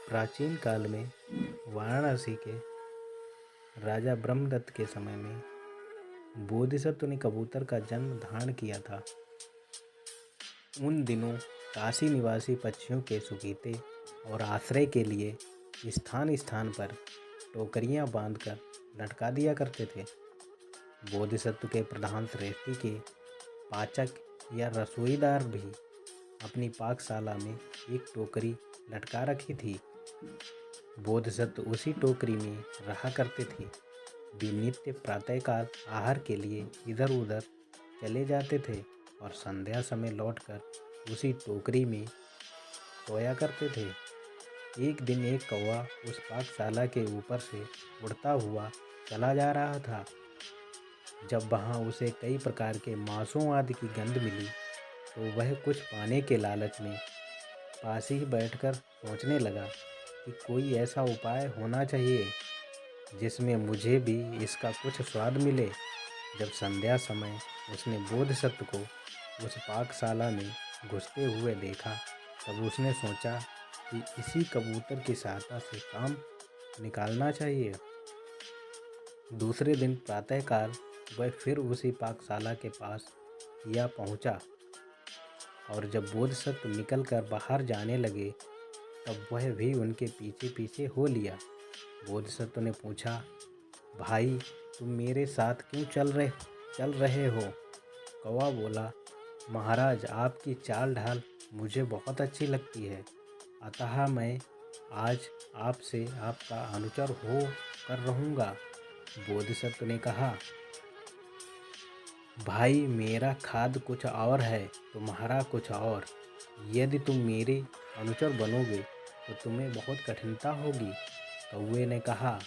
प्राचीन काल में वाराणसी के राजा ब्रह्मदत्त के समय में बोधिसत्व ने कबूतर का जन्म धारण किया था। उन दिनों काशी निवासी पक्षियों के सुकीते और आश्रय के लिए स्थान स्थान पर टोकरियां बांधकर लटका दिया करते थे। बोधिसत्व के प्रधान श्रेष्ठी के पाचक या रसोईदार भी अपनी पाकशाला में एक टोकरी लटका रखी थी। बोधिसत्व उसी टोकरी में रहा करते थे। वे नित्य प्रातःकाल आहार के लिए इधर उधर चले जाते थे और संध्या समय लौटकर उसी टोकरी में सोया करते थे। एक दिन एक कौवा उस पाकशाला के ऊपर से उड़ता हुआ चला जा रहा था। जब वहाँ उसे कई प्रकार के मांसों आदि की गंध मिली तो वह कुछ पाने के लालच में पास ही बैठकर सोचने लगा कि कोई ऐसा उपाय होना चाहिए जिसमें मुझे भी इसका कुछ स्वाद मिले। जब संध्या समय उसने बोधिसत्व को उस पाकशाला में घुसते हुए देखा तब उसने सोचा कि इसी कबूतर की सहायता से काम निकालना चाहिए। दूसरे दिन प्रातःकाल वह फिर उसी पाकशाला के पास या पहुंचा और जब बोधिसत्व निकलकर बाहर जाने लगे तब वह भी उनके पीछे पीछे हो लिया। बोधिसत्व ने पूछा, भाई तुम मेरे साथ क्यों चल रहे हो? कौवा बोला, महाराज आपकी चाल ढाल मुझे बहुत अच्छी लगती है, अतः मैं आज आपसे आपका अनुचर हो कर रहूँगा। बोधिसत्व ने कहा, भाई मेरा खाद कुछ और है तुम्हारा कुछ और। यदि तुम मेरे अनुचर बनोगे तो तुम्हें बहुत कठिनता होगी। कौवे ने कहा,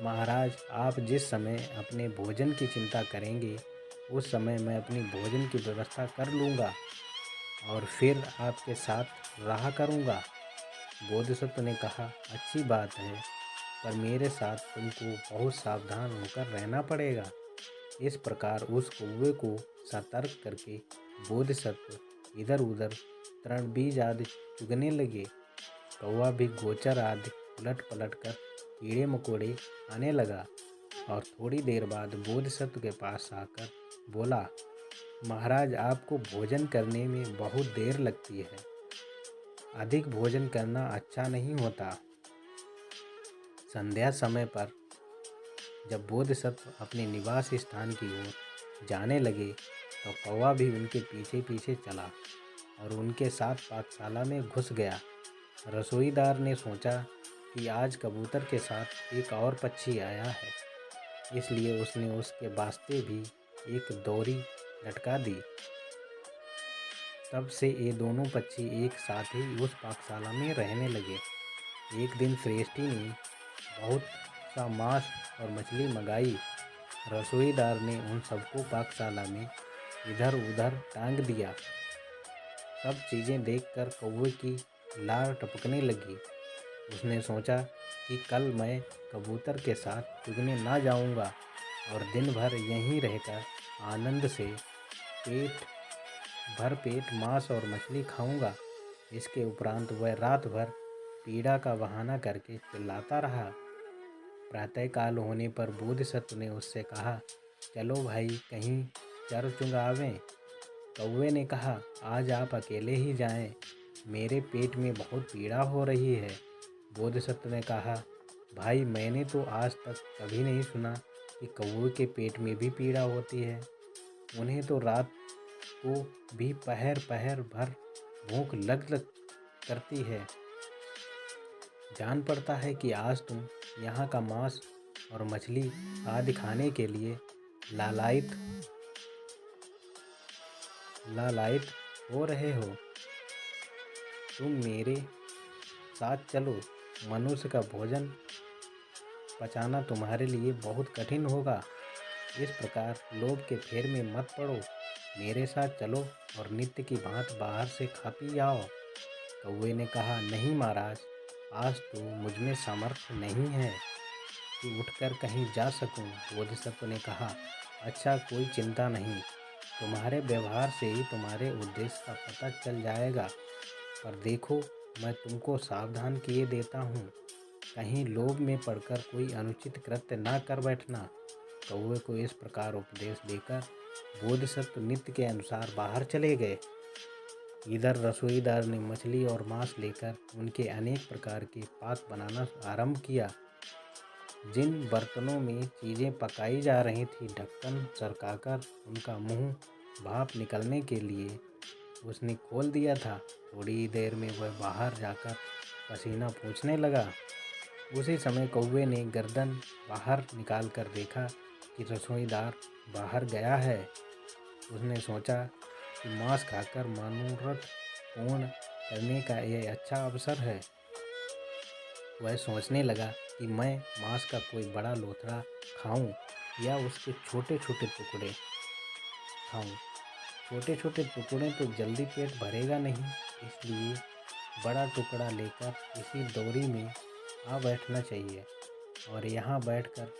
महाराज आप जिस समय अपने भोजन की चिंता करेंगे उस समय मैं अपनी भोजन की व्यवस्था कर लूँगा और फिर आपके साथ रहा करूँगा। बोधिसत्व ने कहा, अच्छी बात है, पर मेरे साथ तुमको बहुत सावधान होकर रहना पड़ेगा। इस प्रकार उस कौवे को सतर्क करके बोधिसत्व इधर उधर तृण बीज आदि चुगने लगे। कौवा भी गोचर आदि उलट पलट कर कीड़े मकोड़े आने लगा और थोड़ी देर बाद बोधिसत्व के पास आकर बोला, महाराज आपको भोजन करने में बहुत देर लगती है, अधिक भोजन करना अच्छा नहीं होता। संध्या समय पर जब बोधिसत्व अपने निवास स्थान की ओर जाने लगे तो कौवा भी उनके पीछे पीछे चला और उनके साथ पाकशाला में घुस गया। रसोईदार ने सोचा कि आज कबूतर के साथ एक और पक्षी आया है, इसलिए उसने उसके वास्ते भी एक डोरी लटका दी। तब से ये दोनों पक्षी एक साथ ही उस पाकशाला में रहने लगे। एक दिन श्रेष्ठी ने बहुत सा मांस और मछली मंगाई। रसोईदार ने उन सबको पाकशाला में इधर उधर टांग दिया। सब चीज़ें देखकर कौवे की लार टपकने लगी। उसने सोचा कि कल मैं कबूतर के साथ चुगने ना जाऊंगा और दिन भर यहीं रहकर आनंद से पेट मांस और मछली खाऊंगा। इसके उपरांत वह रात भर पीड़ा का बहाना करके चिल्लाता रहा। प्रातःकाल होने पर बोधिसत्व ने उससे कहा, चलो भाई कहीं चर चुग आवें। कौवे ने कहा, आज आप अकेले ही जाएं, मेरे पेट में बहुत पीड़ा हो रही है। बोधिसत्व ने कहा, भाई मैंने तो आज तक कभी नहीं सुना कि कौवे के पेट में भी पीड़ा होती है। उन्हें तो रात को भी पहर पहर भर भूख लग करती है। जान पड़ता है कि आज तुम यहाँ का मांस और मछली आदि खाने के लिए लालायित हो रहे हो। तुम मेरे साथ चलो, मनुष्य का भोजन पचाना तुम्हारे लिए बहुत कठिन होगा। इस प्रकार लोभ के फेर में मत पड़ो, मेरे साथ चलो और नित्य की भांति बाहर से खा पी आओ। कौवे ने कहा, नहीं महाराज, आज तो मुझमें सामर्थ्य नहीं है कि उठकर कहीं जा सकूं। बोधिसत्व ने कहा, अच्छा कोई चिंता नहीं, तुम्हारे व्यवहार से ही तुम्हारे उद्देश्य का पता चल जाएगा। पर देखो मैं तुमको सावधान किए देता हूँ, कहीं लोभ में पड़कर कोई अनुचित कृत्य ना कर बैठना। कौवे को इस प्रकार उपदेश देकर बोधिसत्व नित्य के अनुसार बाहर चले गए। इधर रसोईदार ने मछली और मांस लेकर उनके अनेक प्रकार के पाक बनाना आरंभ किया। जिन बर्तनों में चीज़ें पकाई जा रही थी, ढक्कन सरकाकर उनका मुंह भाप निकलने के लिए उसने खोल दिया था। थोड़ी देर में वह बाहर जाकर पसीना पोंछने लगा। उसी समय कौवे ने गर्दन बाहर निकाल कर देखा कि रसोईदार बाहर गया है। उसने सोचा कि मांस खाकर मनोरथ पूर्ण करने का यह अच्छा अवसर है। वह सोचने लगा कि मैं मांस का कोई बड़ा लोथड़ा खाऊं या उसके छोटे छोटे टुकड़े खाऊं। छोटे छोटे टुकड़े तो जल्दी पेट भरेगा नहीं, इसलिए बड़ा टुकड़ा लेकर इसी दौरी में आ बैठना चाहिए और यहाँ बैठकर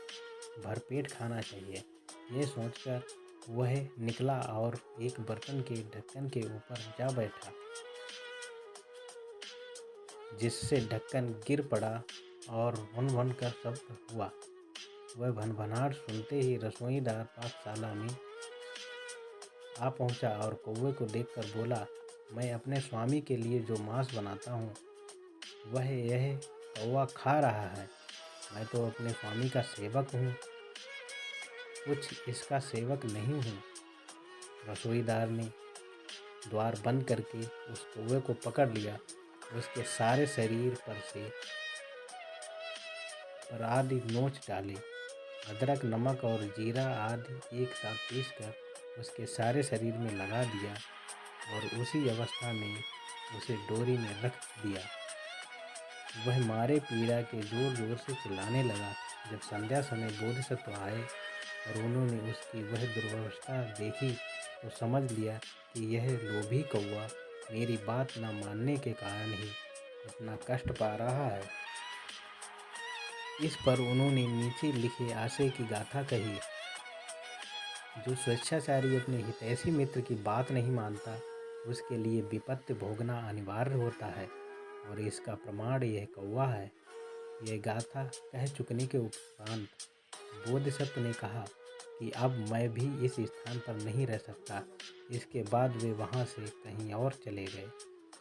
भरपेट खाना चाहिए। ये सोचकर वह निकला और एक बर्तन के ढक्कन के ऊपर जा बैठा, जिससे ढक्कन गिर पड़ा और भन भन कर शब्द हुआ। वह भनभनाहट सुनते ही रसोईदार पाकशाला में आ पहुंचा और कौवे को देखकर बोला, मैं अपने स्वामी के लिए जो मांस बनाता हूँ वह यह कौवा खा रहा है। मैं तो अपने स्वामी का सेवक हूँ, कुछ इसका सेवक नहीं हूँ। रसोईदार ने द्वार बंद करके उस कौवे को पकड़ लिया। उसके सारे शरीर पर आदि नोच डाले। अदरक, नमक और जीरा आदि एक साथ पीसकर उसके सारे शरीर में लगा दिया और उसी अवस्था में उसे डोरी में रख दिया। वह मारे पीड़ा के जोर जोर से चिल्लाने लगा। जब संध्या समय बोधिसत्व आए और उन्होंने उसकी वह दुर्व्यवस्था देखी तो समझ लिया कि यह लोभी कौवा मेरी बात न मानने के कारण ही इतना कष्ट पा रहा है। इस पर उन्होंने नीचे लिखे आशय की गाथा कही। जो स्वेच्छाचारी अपने हितैषी मित्र की बात नहीं मानता, उसके लिए विपत्ति भोगना अनिवार्य होता है और इसका प्रमाण यह कौवा है। यह गाथा कह चुकने के उपरांत बोधिसत्व ने कहा कि अब मैं भी इस स्थान पर नहीं रह सकता। इसके बाद वे वहाँ से कहीं और चले गए।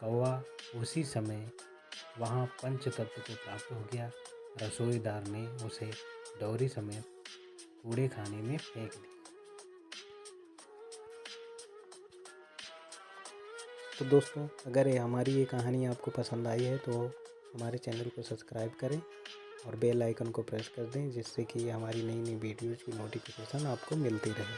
कौवा उसी समय वहाँ पंचतत्व को प्राप्त हो गया। रसोईदार ने उसे डोरी समेत कूड़े खाने में फेंक दिया। तो दोस्तों, अगर हमारी ये कहानी आपको पसंद आई है तो हमारे चैनल को सब्सक्राइब करें और बेल आइकन को प्रेस कर दें, जिससे कि हमारी नई नई वीडियोज़ की नोटिफिकेशन आपको मिलती रहे।